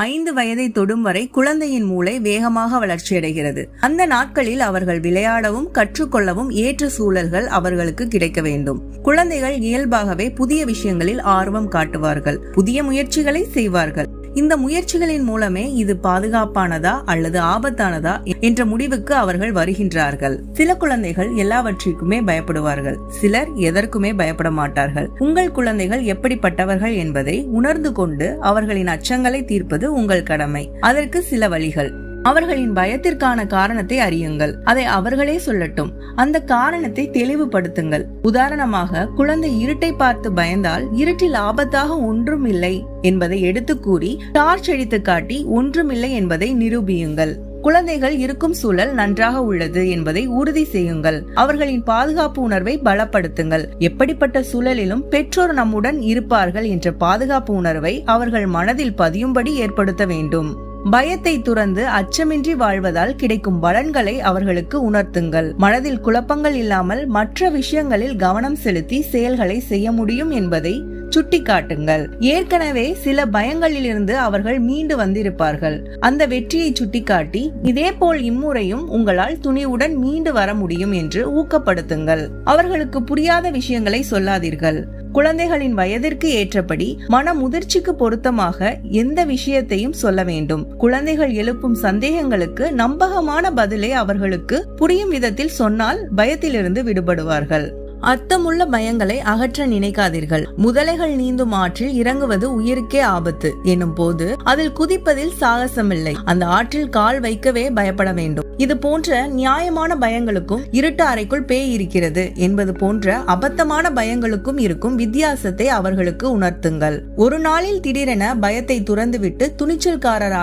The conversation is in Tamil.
5 வயதை தொடும் வரை குழந்தையின் மூளை வேகமாக வளர்ச்சியடைகிறது. அந்த நாட்களில் அவர்கள் விளையாடவும் கற்றுக்கொள்ளவும் ஏற்ற சூழல்கள் அவர்களுக்கு கிடைக்க வேண்டும். குழந்தைகள் இயல்பாகவே புதிய விஷயங்களில் ஆர்வம் காட்டுவார்கள், புதிய முயற்சிகளை செய்வார்கள். இந்த முயற்சிகளின் மூலமே இது பாதுகாப்பானதா அல்லது ஆபத்தானதா என்ற முடிவுக்கு அவர்கள் வருகின்றார்கள். சில குழந்தைகள் எல்லாவற்றிற்குமே பயப்படுவார்கள், சிலர் எதற்குமே பயப்பட மாட்டார்கள். உங்கள் குழந்தைகள் எப்படிப்பட்டவர்கள் என்பதை உணர்ந்து கொண்டு அவர்களின் அச்சங்களை தீர்ப்பது உங்கள் கடமை. அதற்கு சில வழிகள். அவர்களின் பயத்திற்கான காரணத்தை அறியுங்கள், அதை அவர்களே சொல்லட்டும். அந்த காரணத்தை தெளிவுபடுத்துங்கள். உதாரணமாக, குழந்தை இருட்டை பார்த்து பயந்தால் இருட்டில் ஆபத்தாக ஒன்றும் இல்லை என்பதை எடுத்து கூறி டார்ச் அடித்து காட்டி ஒன்றுமில்லை என்பதை நிரூபியுங்கள். குழந்தைகள் இருக்கும் சூழல் நன்றாக உள்ளது என்பதை உறுதி செய்யுங்கள். அவர்களின் பாதுகாப்பு உணர்வை பலப்படுத்துங்கள். எப்படிப்பட்ட சூழலிலும் பெற்றோர் நம்முடன் இருப்பார்கள் என்ற பாதுகாப்பு உணர்வை அவர்கள் மனதில் பதியும்படி ஏற்படுத்த வேண்டும். பயத்தை துறந்து அச்சமின்றி வாழ்வதால் கிடைக்கும் பலன்களை அவர்களுக்கு உணர்த்துங்கள். மனதில் குழப்பங்கள் இல்லாமல் மற்ற விஷயங்களில் கவனம் செலுத்தி செயல்களை செய்ய முடியும் என்பதை சுட்டிக்காட்டுங்கள். ஏற்கனவே சில பயங்களிலிருந்து அவர்கள் மீண்டு வந்திருப்பார்கள். அந்த வெற்றியை சுட்டிக்காட்டி இதேபோல் இம்முறையும் உங்களால் துணிவுடன் மீண்டு வர முடியும் என்று ஊக்கப்படுத்துங்கள். அவர்களுக்கு புரியாத விஷயங்களை சொல்லாதீர்கள். குழந்தைகளின் வயதிற்கு ஏற்றபடி மன முதிர்ச்சிக்கு பொருத்தமாக எந்த விஷயத்தையும் சொல்ல வேண்டும். குழந்தைகள் எழுப்பும் சந்தேகங்களுக்கு நம்பகமான பதிலை அவர்களுக்கு புரியும் விதத்தில் சொன்னால் பயத்திலிருந்து விடுபடுவார்கள். அர்த்தமுள்ள பயங்களை அகற்ற நினைக்காதீர்கள். முதலைகள் நீந்தும் ஆற்றில் இறங்குவது உயிருக்கே ஆபத்து எனும் போது அதில் குதிப்பதில் சாகசமில்லை. அந்த ஆற்றில் கால் வைக்கவே பயப்பட வேண்டும். இது போன்ற நியாயமான பயங்களுக்கும் இருட்டு அறைக்குள் பேய் இருக்கிறது என்பது போன்ற அபத்தமான பயங்களுக்கும் இருக்கும் வித்தியாசத்தை அவர்களுக்கு உணர்த்துங்கள். ஒரு நாளில் திடீரென பயத்தை துறந்துவிட்டு துணிச்சல்காரராக